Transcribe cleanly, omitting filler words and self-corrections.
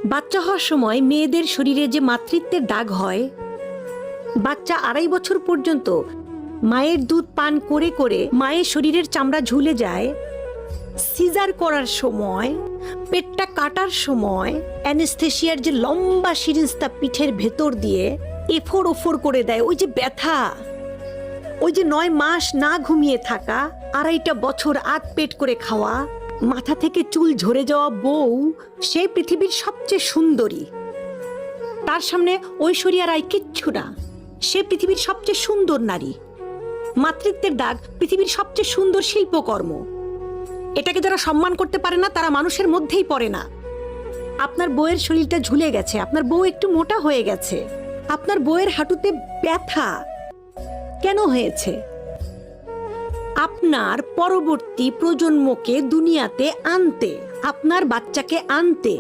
বাচ্চা হওয়ার সময় মেয়েদের শরীরে যে মাতৃত্বের দাগ হয়, বাচ্চা 2.5 বছর পর্যন্ত মায়ের দুধ পান করে করে মায়ের শরীরের চামড়া ঝুলে যায়। সিজার করার সময়, পেটটা কাটার সময় অ্যানেস্থেসিয়ার যে লম্বা সিরিঞ্জটা পিঠের ভেতর দিয়ে এফোর ওফোর করে দেয়, ওই যে ব্যথা, ওই যে 9 মাস না ঘুমিয়ে থাকা, 2.5 বছর আধ পেট করে খাওয়া, মাথা থেকে চুল ঝরে যাওয়া বউ, সে পৃথিবীর সবচেয়ে সুন্দরী। তার সামনে ঐশ্বরিয়া রায় কিচ্ছু না, সে পৃথিবীর সবচেয়ে সুন্দর নারী। মাতৃত্বের দাগ পৃথিবীর সবচেয়ে সুন্দর শিল্পকর্ম। এটাকে যারা সম্মান করতে পারে না তারা মানুষের মধ্যেই পড়ে না। আপনার বউয়ের শরীরটা ঝুলে গেছে, আপনার বউ একটু মোটা হয়ে গেছে, আপনার বউয়ের হাঁটুতে ব্যথা কেন হয়েছে? আপনার পরবর্তী প্রজন্মকে দুনিয়াতে আনতে, আপনার বাচ্চাকে আনতে